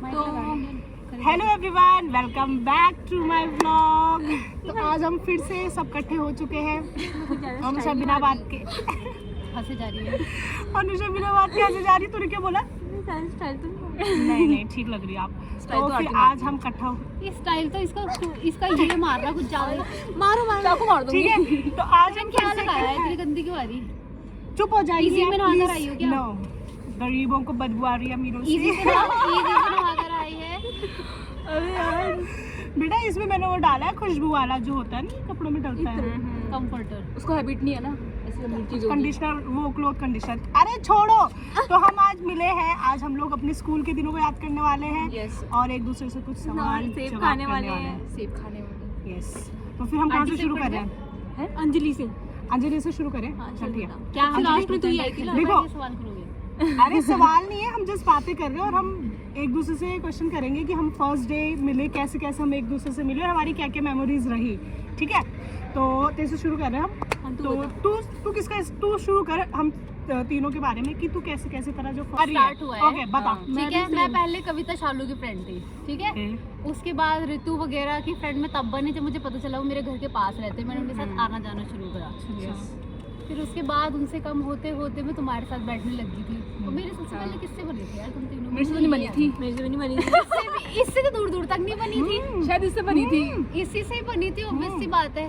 तो hello everyone, welcome back to my vlog. तो आज हम फिर से सब इकट्ठे हो चुके हैं। हम सब बिना बात के हंसे जा रही है। अनुषा बिना बात के हंसे जा रही। तूने क्या बोला? नहीं ठीक लग रही है आप। तो फिर आज हम इकट्ठा हो। ये स्टाइल तो इसका ये मार रहा कुछ ज्यादा। मारो ठीक है। तो आज हम क्या लगाया है? इतनी गंदी क्यों आ रही? चुप हो जाइए। इसी में नहाकर आई हो क्या? नो, गरीबों को बदबू आ रही है अमीरों से। इसी से नहाकर आई है। अरे यार बेटा, इसमें मैंने वो डाला है खुशबू वाला जो होता है ना, कपड़ों में डलता है, कंफर्टर। उसको हैबिट नहीं है ना, कंडीशनर, वो क्लोथ कंडीशनर। अरे छोड़ो। तो हम आज मिले हैं। आज हम लोग अपने स्कूल के दिनों को याद करने वाले हैं। Yes. और एक दूसरे से कुछ सवाल सेब जवाब खाने करने वाले हैं। सेब खाने वाले। यस। तो फिर हम कहाँ से शुरू कर रहे हैं? अंजलि से। अंजलि से शुरू करें। चल ठीक है। क्या लास्ट में तू ही आई थी ना। देखो, सवाल करोगे? अरे सवाल नहीं है, हम जस्ट बातें कर रहे हैं और हम एक दूसरे से क्वेश्चन करेंगे कि हम फर्स्ट डे मिले कैसे कैसे, हम एक दूसरे से मिले और हमारी क्या क्या मेमोरीज रही। ठीक है, तो तेरे से शुरू कर रहे हैं हम। तो तू शुरू कर, हम तीनों के बारे में कि तू कैसे कैसे तरह जो स्टार्ट हुआ है। ओके बता। ठीक है, मैं पहले कविता शालू की फ्रेंड थी। ठीक है, उसके बाद ऋतु वगैरह की फ्रेंड में तब बनी जब मुझे पता चला वो मेरे घर के पास रहते। मैंने उनके साथ आना जाना शुरू करा। फिर उसके बाद उनसे कम होते होते मैं तुम्हारे साथ बैठने लगी थी। तो मेरे सबसे पहले किससे बनी थी यार तुम तीनों? मेरे से नहीं बनी थी। मेरे से भी नहीं बनी थी। इससे तो दूर दूर तक नहीं बनी थी। शायद इससे बनी थी। इसी से ही बनी थी, ऑब्वियस सी बात है।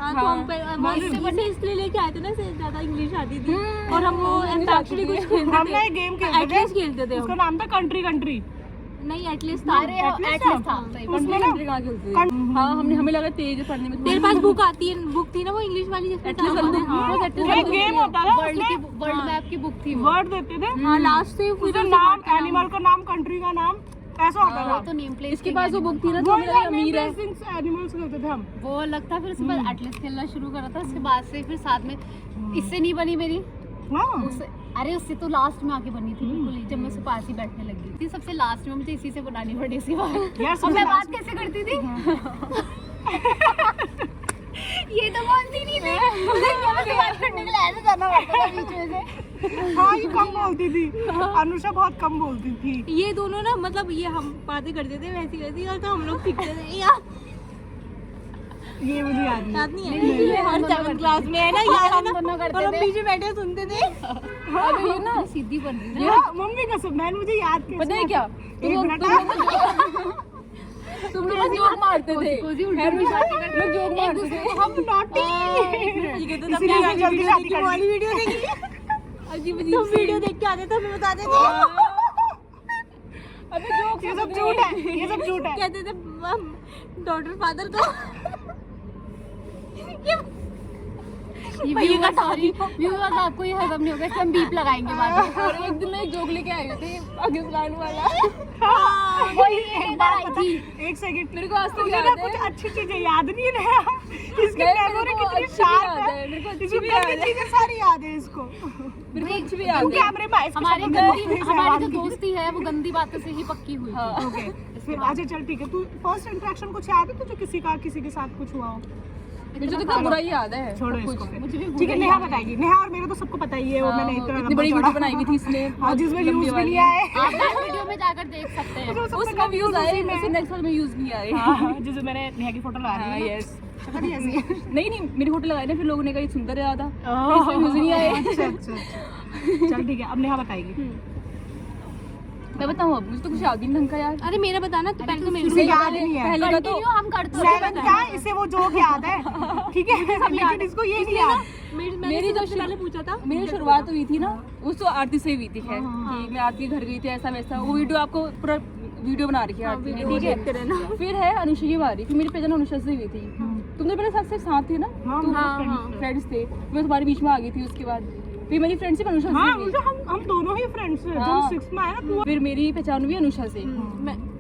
इससे बनी इसलिए लेके आए थे ना, ज्यादा इंग्लिश आती थी और हम वो अंताक्षरी कुछ हमने गेम खेलते थे। उसका नाम था कंट्री। नहीं, एटलीस्ट था। अरे एटलीस्ट था। उसमें ना हाँ, हमें लगा तेज पढ़ने में। तेरे पास बुक आती है, बुक थी ना वो इंग्लिश वाली जिसमें गेम होता था, वर्ल्ड मैप की बुक थी। वर्ड देते थे। हाँ, लास्ट से उसका नाम, एनिमल का नाम, कंट्री का नाम ऐसा होता था। तो नेम प्लेट इसके पास वो बुक थी ना, तो हमें लगा अमीर है। एनिमल्स करते थे हम। वो अलग था। फिर उसके बाद एटलीस्ट खेलना शुरू करा था। उसके बाद से फिर साथ में इससे नहीं बनी मेरी। अरे उससे तो लास्ट में आके बनी थी बिल्कुल ही, जब मैं उसके पास ही बैठने लगी थी। सबसे लास्ट में मुझे इसी से बनानी पड़ी इसी बार। और मैं बात कैसे करती थी? ये तो बोलती नहीं थी। मुझे बात करने के लिए ऐसे जाना पड़ता था बीच में से। हाँ, ये कम बोलती थी। अनुषा बहुत कम बोलती थी। ये दोनों ना, मतलब ये हम बातें करते थे वैसी और तो हम लोग सीखते थे यार। ये मुझे याद नहीं है। हर 7th क्लास में है ना यार, है ना, और हम पीछे बैठे सुनते थे। अबे ये ना सीधी बन रही है। मम्मी कसम, मैंने मुझे याद किया। पता है क्या, तुम लोग जोक मारते थे। लोग जोक मारते थे। हम नॉटी। इसलिए जल्दी शादी कर वाली वीडियो देखी। अजीब तुम वीडियो देख के आते थे, हमें बताते थे। अबे जोक, ये सब झूठ है, ये सब झूठ है। कहते थे डॉटर फादर को ये व्यूअर्स आपको ये हजम नहीं होगा, इसलिए हम बीप लगाएंगे बाद में। और एक दिन मैं एक जोक लेके आई थे पाकिस्तान वाला। वही एक बार आई थी। एक सेकंड, मेरे को आज तक मुझे याद ना है। कुछ अच्छी चीजें याद नहीं रहा। इसकी मेमोरी कितनी शार्प है। मेरे को अच्छी इसको भी याद है। चीजें सारी याद है इसको। मेरे को अच्छी भी याद है। कैमरे में हमारी जो दोस्ती है वो गंदी बातों से ही पक्की हुई थी। ओके, फिर अच्छा चल ठीक है। तू फर्स्ट इंटरेक्शन कुछ याद है तुझे किसी के साथ कुछ हुआ हो? मुझे तो इतना बुरा ही याद है। छोड़ो इसको। ठीक है, नेहा बताएगी। नेहा और मेरे को सबको पता ही है। वो मैंने इतनी बड़ी वीडियो बनाई हुई थी इसने, जिसमें व्यूज भी नहीं आए। आप वीडियो में जाकर देख सकते हैं। उसमें व्यूज आए, वैसे नेक्स्ट वाले में व्यूज नहीं आए। जिसमें मैंने नेहा की फोटो लगा दी। यस। शक्ल ही ऐसी है। नहीं, मेरी फोटो लगाई ना, फिर लोगों ने कहा ये सुंदर है ज्यादा, इसमें व्यूज नहीं आए। अच्छा। चल ठीक है, अब नेहा बताएगी। मैं बताऊं, अब मुझे तो कुछ याद ही नहीं ढंग का यार। अरे मेरा बताना, तो पहले तो मेरे इसे याद नहीं है। पहले का तो हम करते सेवन का इसे वो जोक याद है। ठीक है, लेकिन इसको ये नहीं याद। मेरी जो पहले पूछा था, मेरी शुरुआत हुई थी ना, उस तो आरती से हुई थी। खैर कि मैं आरती के घर गई थी, ऐसा वैसा। वो वीडियो आपको पूरा वीडियो बना रही है आरती की, ठीक है। फिर है अनुषा की बारी। फिर मेरी पहचान अनुषा से हुई थी। तुमने मेरे साथ थे ना, फ्रेंड्स थे। मैं तुम्हारे बीच में आ गई थी। उसके बाद फिर मेरी फ्रेंडशिप अनुषा से हुई। हम दोनों ही फ्रेंड्स हैं। जब 6th में आया ना, फिर मेरी पहचान हुई अनुषा से।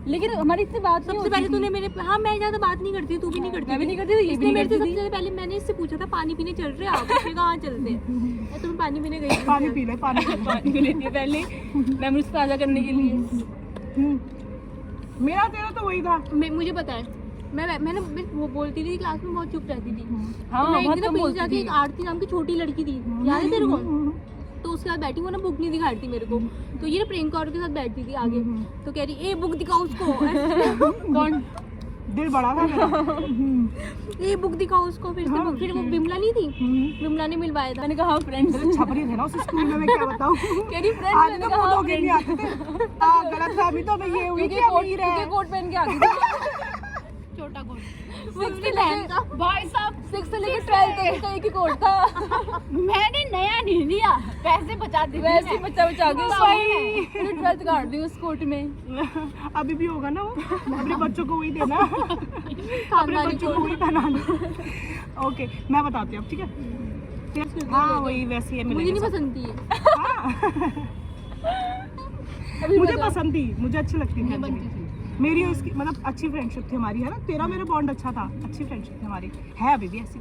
लेकिन हमारी इतनी बात नहीं। सबसे पहले तूने मेरे, हाँ मैं ज्यादा बात नहीं करती, तू भी नहीं करती, मैं भी नहीं करती थी, ये भी नहीं करती थी। सबसे पहले मैंने इससे पूछा था पानी पीने चल रहे आप? उसने कहा हाँ चलते हैं। तुम पानी पीने गई? पानी पी ले, पानी पी लेती है पहले मेमोरीज ताजा करने के लिए। मेरा तेरा तो वही था। मुझे पता है, मैंने वो बोलती थी क्लास में, बहुत चुप रहती थी। हाँ, मैं एक दिन पीछे जाके एक आरती नाम की छोटी लड़की थी, याद है तेरे को? तो दोस्त के साथ बैठी, वो ना बुक नहीं दिखा रही थी मेरे को, तो ये ना प्रियंका और के साथ बैठती थी आगे, तो कह रही ए बुक दिखाओ उसको, कौन? दिल बड़ा था मेरा। ए बुक दिखाओ उसको। फिर वो बिमला नहीं थी, बिमला ने मिलवाया था। मैंने कहा फ्रेंड्स, छपरी थे ना उस स्कूल में, मैं क्या बताऊं। कह रही फ्रेंड्स, आज मैंने तो कहा फोटो नहीं आते थे। हाँ, गलत फहमी तो मैं ये हुई कि अमीर है। कोट पहन के आ गई थी। छोटा कोट। 6 से लेके भाई साहब 6 से लेके 12 तक का एक ही कोट था। मैंने नया नहीं लिया, पैसे बचाती थी वैसे ही मैं। बचा के सही। फिर 12th काट दी उस कोट में। अभी भी होगा ना वो, अपने बच्चों को वही देना, अपने बच्चों को वही पहनाना। ओके, मैं बताती हूँ, ठीक है। हाँ, वही वैसी है, मुझे मिलेगी नहीं सब। पसंद थी ये। हाँ। मुझे पसंद थी, मुझे अच्छी लगती थी बनती अंजलि। थी। मेरी उसकी मतलब अच्छी फ्रेंडशिप थी हमारी, है ना। तेरा मेरा बॉन्ड अच्छा था, अच्छी फ्रेंडशिप थी हमारी, है अभी भी ऐसी।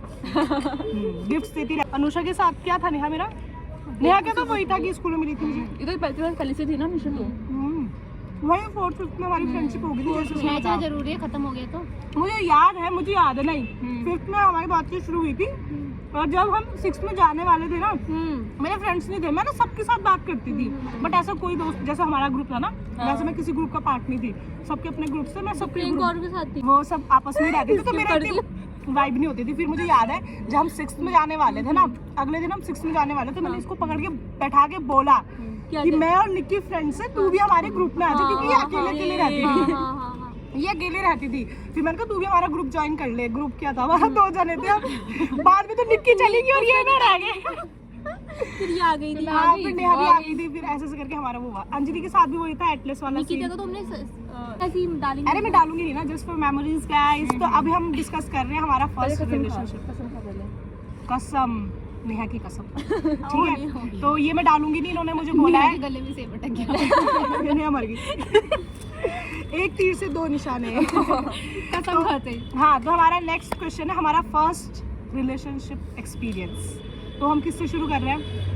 गिफ्ट्स देती रह। अनुषा के साथ क्या था नेहा मेरा? नेहा क्या तो वही था कि स्कूल में मिली थी मुझे। इधर पहले से थी ना निशा तो। वही 4th 5th में हमारी फ्रेंडशिप हो गई थी, जैसे उसने मैच कहा। जरूरी है, खत्म हो गया तो। मुझे याद है नहीं। 5th में हमारी बातचीत शुरू हुई थी, और जब हम 6th में जाने वाले थे ना, मेरे फ्रेंड्स नहीं थे, मैं ना सबके साथ बात करती थी, बट ऐसा कोई दोस्त, जैसे हमारा ग्रुप था ना, वैसे मैं किसी ग्रुप का पार्ट नहीं थी, सबके अपने ग्रुप से, मैं सबके प्रियंका और ग्रुप, के साथ थी। वो सब आपस में रहती थी, तो मेरा इतनी वाइब नहीं होती थी। फिर मुझे याद है जब हम 6th में जाने वाले थे ना, अगले दिन हम 6th में जाने वाले थे, मैंने इसको पकड़ के बैठा के बोला कि मैं और निक्की फ्रेंड्स है, तू भी हमारे ग्रुप में आ जा, क्योंकि ये अकेले अकेले रहती थी, ये अकेले रहती थी। फिर मैंने कहा तू भी हमारा ग्रुप ज्वाइन कर ले। ग्रुप क्या था हमारा, 2 जने थे हम। बाद में तो निक्की चली गई और ये मैं रह गए। फिर ये आ गई थी। हाँ, फिर नेहा भी आ गई थी, फिर ऐसे ऐसे करके हमारा वो हुआ। अंजलि के साथ भी वही था, एटलस वाला निकिता सीन। को तो हमने ऐसी डाली। अरे मैं डालूंगी नहीं ना, जस्ट फॉर मेमोरीज गाइस। तो अभी हम डिस्कस कर रहे हैं हमारा फर्स्ट रिलेशनशिप। कसम, नेहा की कसम, ठीक है। तो ये मैं डालूंगी नहीं, इन्होंने मुझे बोला है। गले में सेब अटक गया। नेहा मर गई। एक तीर से 2 निशाने। कसम खाते। हाँ, तो हमारा नेक्स्ट क्वेश्चन है हमारा फर्स्ट रिलेशनशिप एक्सपीरियंस। तो हम किससे शुरू कर रहे हैं?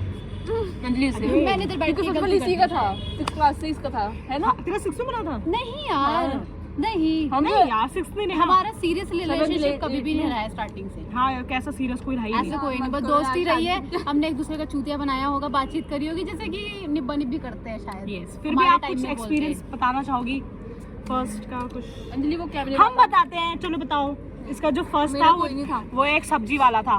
अंजलि से। मैंने इधर बैठ के सबसे गलती इसी का था, 6th क्लास से इसका था, है ना? हाँ, तेरा 6th में बना था? नहीं यार, नहीं हम नहीं यार, 6th में नहीं। हमारा सीरियस रिलेशनशिप रिलेशन कभी भी नहीं रहा है स्टार्टिंग से। हाँ यार, कैसा सीरियस कोई रहा ही नहीं। ऐसा कोई नहीं, बस दोस्ती रही है, हमने एक दूसरे का चूतिया बनाया होगा, बातचीत करी होगी, जैसे कि निब्बा निब्बी करते हैं शायद। यस, फिर भी हमारे आप time कुछ में बोलते एक्सपीरियंस बताना चाहोगी फर्स्ट का कुछ? अंजलि वो कैमरे हम बताते हैं, चलो बताओ। इसका जो फर्स्ट मेरा था कोई नहीं था। वो एक सब्जी वाला था,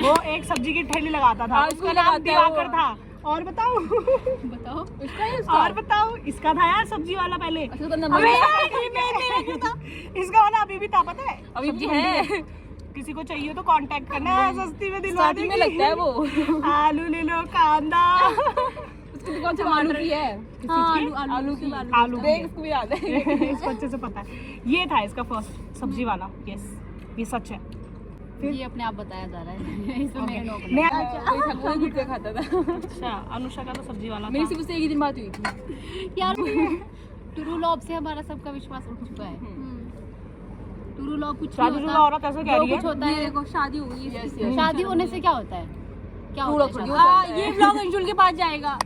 वो एक सब्जी की ठेली लगाता था, हाँ, उसका उसको नाम लगाता है दिवाकर वो। था। और बताओ बताओ। इसका है इसका? और बताओ, इसका था यार सब्जी वाला पहले। अच्छा, उसका नंबर अबे है? यार, ये मेरा क्यों था? इसका वाला अभी भी था, पता है? अभी भी सब्जी मंडी है। किसी को चाहिए तो कांटेक्ट करना, सस्ती में दिलवा स्टार्टिंग में लगता है देंगे। वो। आलू ले लो, कांदा। उसकी दुकान से आलू की है। आलू की। आलू देख, इसको भी याद है। इसको अच्छे से पता है। ये था इसका फर्स्ट सब्जी वाला। यस, ये सच है। ये अपने आप बताया जा रहा है। इसमें मेरा नोक नहीं। मैं कोई गुटखा खाता था। अच्छा, अनुषा का तो सब्जी वाला मेरी था। सिर्फ उससे एक ही दिन बात हुई थी। यार टुरू लॉब से हमारा सबका विश्वास उठ चुका है। टुरू लॉब कुछ नहीं शादीशुदा होता, औरत ऐसे कह जो रही है। कुछ होता ये है। देखो शादी हो गई है। Yes, yes. शादी होने से क्या होता है? क्या True होता love है थोड़ी शादी? होता है। ये ब्लॉग अंशुल के पास जाएगा।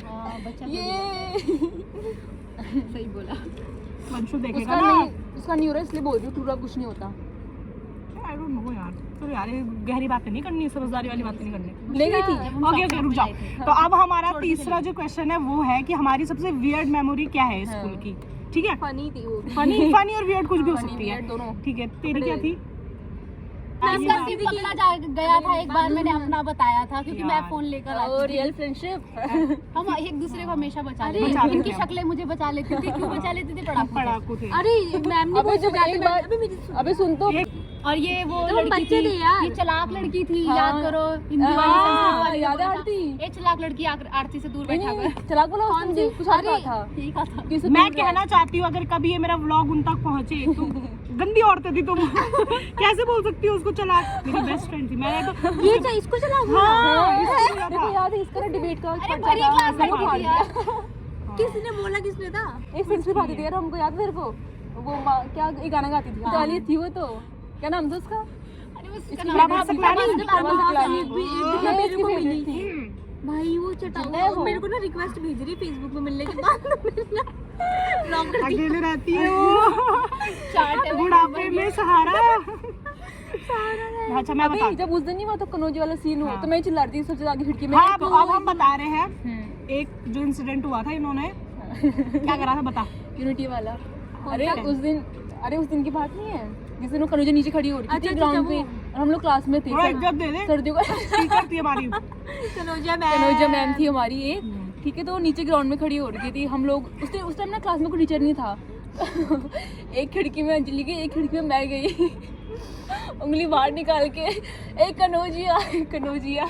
हाँ, बच्चा ये सही बोला। वंशु देखेगा उसका ना। नहीं, उसका नहीं हो रहा, इसलिए बोल रही हूँ, टूरा कुछ नहीं होता। आई डोंट नो यार। तो यार ये गहरी बातें नहीं करनी, समझदारी वाली बातें नहीं करनी। ले गई थी। ओके ओके, रुक जाओ। तो अब हमारा तीसरा जो क्वेश्चन है वो है कि हमारी सबसे वियर्ड मेमोरी क्या है स्कूल की, ठीक है? फनी थी वो। फनी फनी और वियर्ड कुछ भी हो Funny, सकती है, weird दोनों। ठीक है। तेरी क्या थी? इसका सिर्फ पकड़ा गया था एक बार, मैंने अपना बताया था क्योंकि मैं फोन लेकर आई और थी। Real friendship. हम एक दूसरे को हमेशा बचा बचा लेते लेते इनकी हैं। शक्लें मुझे बचा लेती थी। क्यों बचा लेती थी? पढ़ा पढ़ाकू थे। अरे मैम ने अबे जब एक बार, अभी मेरी अबे सुन तो। और ये वो तो हम लड़की बच्चे थी, थे यार। ये चालाक लड़की थी, हाँ। याद करो हिंदी वाली हाँ, संस्कृत वाली याद है बोला था। आरती? ये चालाक लड़की आरती से दूर नहीं, बैठा नहीं, कर चलाक बोला उसने मुझे, कुछ और कहा था। ठीक था। किसी मैं दूर कहना चाहती हूँ, अगर कभी ये मेरा व्लॉग उन तक पहुंचे, तुम गंदी औरतें थी तुम। कैसे बोल सकती हो उसको चालाक? मेरी बेस्ट फ्रेंड थी, मैंने तो ये चाहिए इसको चला हाँ, रहे। इसको बोला मेरे को था। याद है, इसका डिबेट का अरे पर्चा बड़ी था, क्लास मैंने लड़की फाड़ थी दिया। यार। किसने बोला, किसने था? एक फ्रेंडशिप आती थी यार, हमको याद है तेरे को? वो क्या एक गाना गाती थी, गाली थी वो तो, क्या नाम था उसका? अरे उसका इसकी नाम प्रभा है- सकलानी। हाँ, मेरे को इसकी मिली favorite थी। भाई वो चलता है चटाऊ वो। मेरे को ना रिक्वेस्ट भेज रही है फेसबुक पे मिलने के बाद। ब्लॉक कर दी। अकेले रहती है वो, चार्ट है वो। बुढ़ापे में सहारा। सारा अच्छा मैं अबे बता जब उस दिन नहीं हुआ तो कनौजी वाला सीन हुआ हाँ। तो मैं चिल्ला रही थी सबसे आगे खिड़की में। हाँ, तो अब हम बता रहे हैं हम्म। एक जो इंसिडेंट हुआ था, इन्होंने क्या करा था बता। यूनिटी वाला। अरे सा? उस दिन की बात नहीं है जिस दिन वो कनौजा नीचे खड़ी हो रही थी ग्राउंड पे और हम लोग क्लास में थे। थोड़ा इज्जत दे दे, सर्दियों का टीचर थी हमारी। कनौजा मैम थी हमारी एक, ठीक है। तो वो नीचे ग्राउंड में खड़ी हो रही थी। हम लोग उस टाइम ना क्लास में कोई टीचर नहीं था। एक खिड़की में अंजलि गई, एक खिड़की में मैं गई। उंगली बाहर निकाल के एक कनौजिया।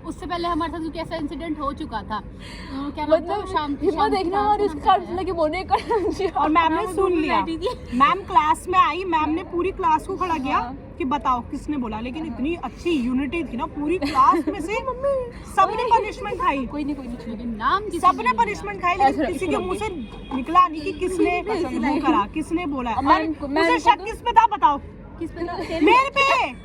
उससे पहले हमारे साथ कुछ ऐसा इंसिडेंट हो चुका था। क्या नाम था? मतलब शांति हिम्मत देखना हमारी उसके हाथ से लगे बोने कनौजिया। और मैम ने सुन लिया। मैम क्लास में आई, मैम ने पूरी क्लास को खड़ा किया कि बताओ किसने बोला। लेकिन इतनी अच्छी यूनिटी थी ना पूरी क्लास में से, सबने पनिशमेंट खाई। कोई नहीं लेकिन नाम किसी सबने ने पनिशमेंट खाई, लेकिन किसी के मुंह से निकला नहीं कि किसने वो करा, किसने बोला। और मुझे शक किस पे था बताओ? किस पे था? मेरे पे।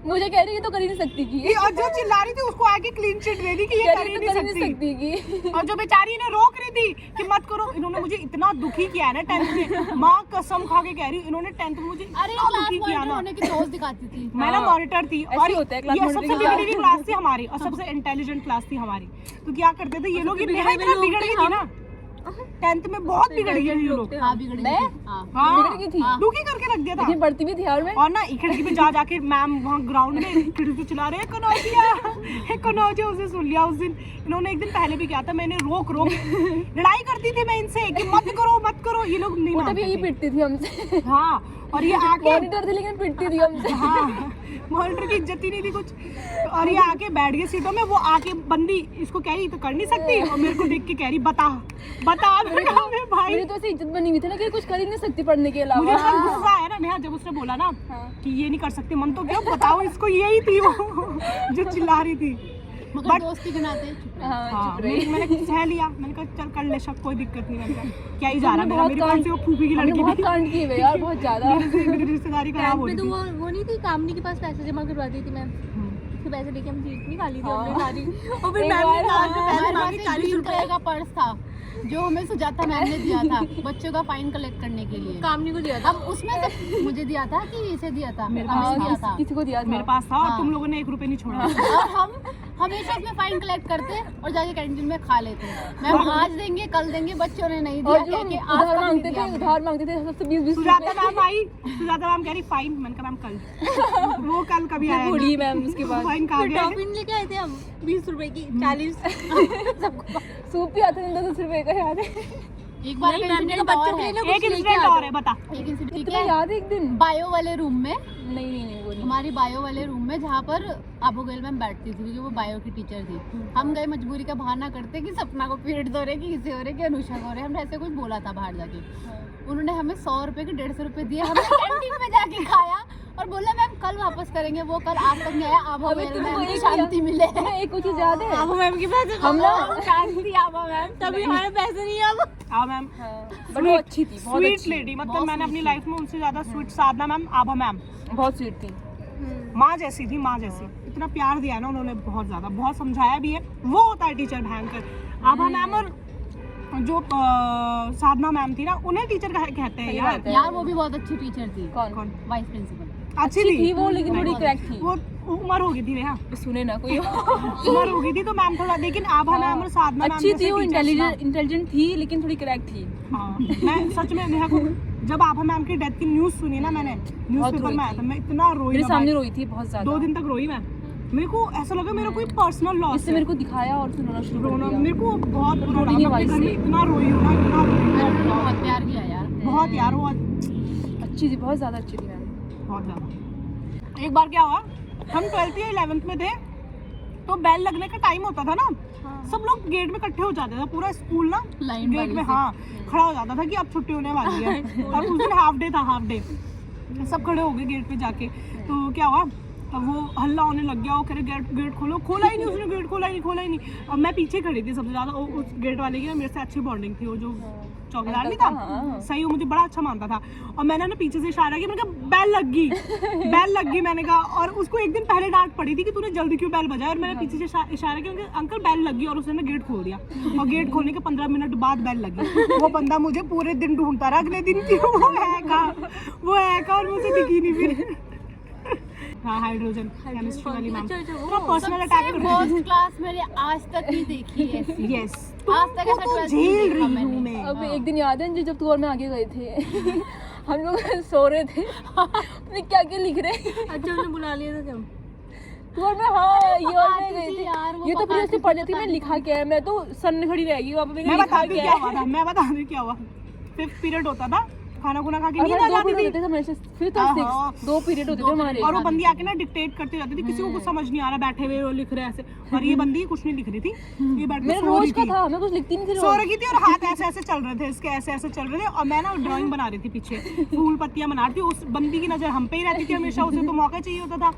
मुझे कह रही है तो कर ही नहीं सकती की। और जो चिल्ला रही थी उसको आगे क्लीन चिट दे दी कि ये कर ही नहीं सकती। की। और जो बेचारी ने रोक रही थी कि मत करो, इन्होंने मुझे इतना दुखी किया है ना 10th में, माँ कसम खा के कह रही हूँ, इन्होंने 10th में मुझे अरे इतना क्लास दुखी किया मॉनिटर ना। होने की दोस्त दिखाती थी। मैं ना मॉनिटर थी ऐसे और ही होता है, क्लास ये मॉनिटर सबसे की बिगड़ी हुई क्लास थी हमारी और सबसे इंटेलिजेंट क्लास थी हमारी। तो क्या करते थे ये लोग, ये नेहा इतना बिगड़ गई थी ना 10th में, बहुत बिगड़ गई ये लोग। हाँ बिगड़ मैं? गई थी। हाँ। हाँ, बिगड़ गई थी। दुखी करके रख दिया था। लेकिन बढ़ती भी थी यार मैं। और ना खिड़की पे जा जाके मैम वहाँ ग्राउंड में खिड़की पे चिल्ला रहे हैं कनौजिया। उसे सुन लिया उस दिन। इन्होंने एक दिन पहले भी किया था, मैंने रोक लड़ाई करती थी मैं इनसे कि मत करो, ये लोग नहीं वो तभी मानते यही थे। पिटती थी हमसे। हाँ, और ये आके मॉनिटर थी लेकिन पिटती थी हमसे। हाँ, मॉनिटर की इज्जत ही नहीं थी कुछ। और ये आके बैठ गई सीटों में, वो आके बंदी इसको कह रही तो कर नहीं सकती, और मेरे को देख के कह रही बता मैंने कहा, "मैं भाई मेरी तो ऐसी इज्जत बनी हुई थी ना कि कुछ कर ही नहीं सकती पढ़ने के मुझे अलावा। इतना गुस्सा आया ना नेहा जब उसने बोला ना कि ये नहीं कर सकते, मन तो क्या बताओ इसको, यही थी वो जो चिल्ला रही थी। मगर But- दोस्ती के नाते चुप रहे। हाँ, हाँ, चुप रही। मैंने सह लिया। मैंने कहा चल कर ले शक, कोई दिक्कत नहीं। मैंने कहा क्या ही जा रहा हमने मेरा, बहुत मेरी कांड- कौन सी वो फूफी की हमने लड़की बहुत थी। कांड किए हुए यार, बहुत ज्यादा। मेरी रिश्तेदारी खराब हो रही तो थी। वो नहीं थी, कामनी के पास पैसे जमा करवाती थी मैं। उसके पैसे लेके हम सीट निकाली थी हमने सारी। और फिर एक मैम बार ने कहा कि पैसे हमारे मांगे पास 40 ग्रीन रुपए। कलर का पर्स था जो हमें सुजाता मैम ने दिया था बच्चों का फाइन कलेक्ट करने के लिए। कामनी को दिया था। अब उसमें से मुझे दिया था कि इसे दिया था, मेरे हमें पास दिया था। किसी को दिया था। मेरे पास था और हाँ। तुम लोगों ने 1 रुपए नहीं छोड़ा। और हम हमेशा इसमें फाइन कलेक्ट करते और जाके कैंटीन में खा लेते। मैम आज देंगे कल देंगे, बच्चों ने नहीं दिया और जो कह के आज उधार तक नहीं मांगते दिया थे, हमने। उधार मांगते थे सबसे 20-20 सुजाता रुपए। मैम आई, सुजाता मैम कह रही फाइन। मैंने कहा मैम कल, वो कल कभी आया बूढ़ी मैम उसके बाद फाइन कहाँ गया? टॉफिन लेके आए थे हम 20 रुपए की 40 सबको। सूप भी आता था 10 रुपए का, याद है? एक बार नहीं, का मैम ने इंसिडेंट कहा और बच्चों के है। लिए ना एक कुछ लेके इंसिडेंट आ और दो। है, बता। एक इंसिडेंट ठीक इतना है, याद है एक दिन। बायो वाले रूम में, नहीं वो नहीं। हमारी बायो वाले रूम में जहाँ पर आबोगेल मैम बैठती थी क्योंकि वो बायो की टीचर थी। हम गए मजबूरी का बहाना करते कि सपना को पीरियड हो रहे कि किसी हो रहे कि अनुषा को हो रहे, हमने ऐसे कुछ बोला था बाहर जाके। उन्होंने हमें 100 रुपए के 150 रुपए दिए, हमने कैंटीन में जाके खाया और बोला मैम कल वापस करेंगे। वो कल आज तक नहीं आया। आबोगेल तुमको मैम को एक शांति मिले। तुम्हें एक चीज याद है? आबो मैम के पैसे हम ना शांति आबा मैम तभी हमारे पैसे नहीं अब। हाँ मैम, बट वो अच्छी थी, बहुत स्वीट अच्छी, लेडी। मतलब बहुत मैंने अपनी sweet लाइफ में उनसे ज्यादा स्वीट साधना मैम, आभा मैम, बहुत स्वीट थी। माँ जैसी थी, माँ जैसी। इतना प्यार दिया ना उन्होंने, बहुत ज्यादा, बहुत समझाया भी है। वो होता है टीचर भयंकर। आभा मैम और जो साधना मैम थी ना, उन्हें टीचर कहते हैं सही यार। बात है। यार वो भी बहुत अच्छी टीचर थी, कौन? Vice principal. अच्छी अच्छी थी थी वो, लेकिन थोड़ी बहुत क्रैक थी। वो उम्र हो गई थी नेहा, सुने ना कोई। उम्र हो गई थी तो मैम थोड़ा, लेकिन आभा मैम और साधना मैम अच्छी जैसे थी वो, teachers ना, इंटेलिजेंट थी लेकिन थोड़ी क्रैक थी। हाँ, मैं सच में नेहा को जब आभा मैम की डेथ की न्यूज़ सुनी ना, मैंने न्यूज़पेपर रोई में आया थी। था, मैं इतना रोई मेरे ना सामने भाई। रोई थी बहुत ज्यादा। 2 दिन तक रोई मैं। मेरे को ऐसा लगा मेरा कोई पर्सनल लॉस इससे मेरे को दिखाया और फिर रोना शुरू कर रोना, दिया। मेरे को बहुत बुरा रोनी लगा। नहीं मैं अपने वाली घर में से। इतना रोई हूँ ना, इतना रोई हूँ, उन्होंने बहुत प्यार किया यार। बहुत यार, वो अच्छी थी, बहुत ज्यादा अच्छी थी मैम। बहुत ज्यादा। एक बार क्या हुआ, हम 12th या 11th में थे तो बेल लगने का टाइम होता था ना, सब लोग गेट में इकट्ठे हो जाते थे, पूरा स्कूल ना लाइन गेट वाली में से। हाँ खड़ा हो जाता था कि अब छुट्टी होने वाली है। और उस दिन हाफ डे था, हाफ डे, सब खड़े हो गए गेट पे जाके। तो क्या हुआ, तब वो हल्ला होने लग गया, वो कह रहे गेट खोलो, खोला ही नहीं उसने, गेट खोला ही नहीं। और मैं पीछे खड़ी थी सबसे ज्यादा, उस गेट वाले की ना मेरे से अच्छी बॉन्डिंग थी, वो जो चौकीदार नहीं था, हाँ। सही, वो मुझे बड़ा अच्छा मानता था। और मैंने ना पीछे से इशारा किया, मैंने कहा बेल लग गई मैंने कहा। और उसको एक दिन पहले डांट पड़ी थी कि तूने जल्दी क्यों बेल बजाया, और मैंने पीछे से इशारा किया, अंकल बेल लग गई, और उसने ना गेट खोल दिया। और गेट खोलने के 15 मिनट बाद बेल लगी। वो बंदा मुझे पूरे दिन ढूंढता रहा, अगले दिन की वो है कहाँ, और मुझे दिखी नहीं फिर। हाँ हाइड्रोजन केमिस्ट्री वाली मैम अच्छा, वो थोड़ा पर्सनल अटैक करती फर्स्ट क्लास मैंने आज तक नहीं देखी है ऐसी। यस आज तक ऐसा तो 12th झेल नहीं देखा रही हूँ मैंने। मैं अब एक दिन याद है जब तू और मैं आगे गए थे हम लोग सो रहे थे क्या क्या लिख रहे हैं अच्छा उन्हें बुला लिया था क्या? तू और मैं हाँ ये और मैं पकाती गए थी थे यार, वो ये तो फिर उससे पढ़ जाती मैं लिखा क्या है मैं तो सन खड़ी रह गई वहाँ पे मैंने मैं लिखा बता दूँ क्या क्या है हुआ था मैं बता दूँ क्या हुआ 5th पीरियड होता था खाना खुना खा के और नींद आ हमारे 2 जाती पीरियड थी होते थे हमेशा फिर तो हाँ। 2 पीरियड होते थे हमारे और वो बंदी आके ना डिक्टेट करती जाती थी किसी को कुछ समझ नहीं आ रहा बैठे हुए वो लिख रहे हैं ऐसे और ये बंदी कुछ नहीं लिख रही थी ये बैठ के मेरा सो रोज रही का थी था मैं कुछ लिखती नहीं थी सो रोज रही थी और हाथ ऐसे ऐसे चल रहे थे इसके ऐसे ऐसे चल रहे थे और मैं ना ड्राइंग बना रही थी पीछे फूल पत्तियां बना रही थी उस बंदी की नजर हम पे ही रहती थी हमेशा उसे तो मौका चाहिए होता था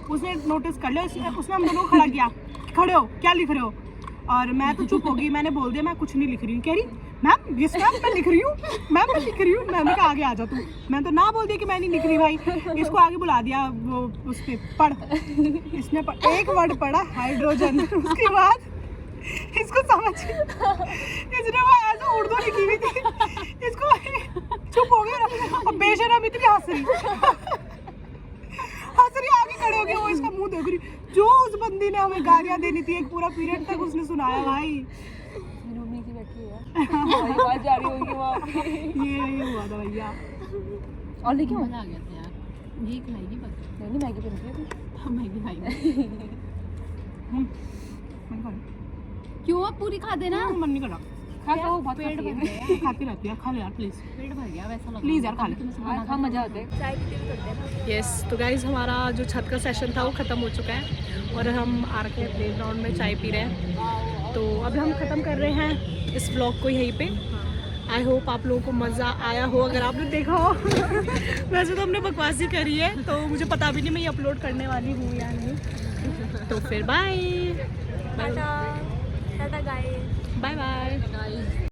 उसने नोटिस कर लिया उसने हम दोनों को खड़ा किया खड़े हो क्या लिख रहे हो और मैं तो चुप हो गई मैंने बोल दिया मैं कुछ नहीं लिख रही हूँ कह रही मैम यस मैम मैं लिख रही हूँ मैम मैं लिख रही हूँ मैंने कहा आगे आ जा तू मैं तो ना बोल दिया कि मैं नहीं लिख रही भाई इसको आगे बुला दिया वो उस पे पढ़ इसने एक वर्ड पढ़ा हाइड्रोजन उसके बाद इसको समझ इसने वो ऐसे उर्दू लिखी हुई थी इसको चुप हो गया और बेशरम इतनी हंस रही आगे खड़े हो गए वो इसका मुंह देख रही जो उस बंदी ने हमें गालियां देनी थी एक पूरा पीरियड तक उसने सुनाया भाई मेरी मम्मी नीचे बैठी है हमारी आवाज जा रही होगी वहाँ पे ये हुआ था भैया और लेकिन मजा आ गया था यार ये खाएगी बस नहीं मैगी बन रही है हम मैगी खाएंगे क्यों अब पूरी खा देना मन नहीं करा खा तो बहुत पेट खाती भर है गया खाती रहती है खा ले यार प्लीज पेट भर गया वैसा लगा Please यार, खा ले। खा मजा आता है यस तो गाइज हमारा जो छत का सेशन था वो ख़त्म हो चुका है और हम आ रखे हैं प्ले ग्राउंड में चाय पी रहे हैं तो अभी हम ख़त्म कर रहे हैं इस व्लॉग को यहीं पे आई होप आप लोगों को मज़ा आया हो अगर आपने देखा हो वैसे तो हमने बकवासी करी है तो मुझे पता भी नहीं मैं ये अपलोड करने वाली हूँ या नहीं तो फिर bye tata tata guys bye bye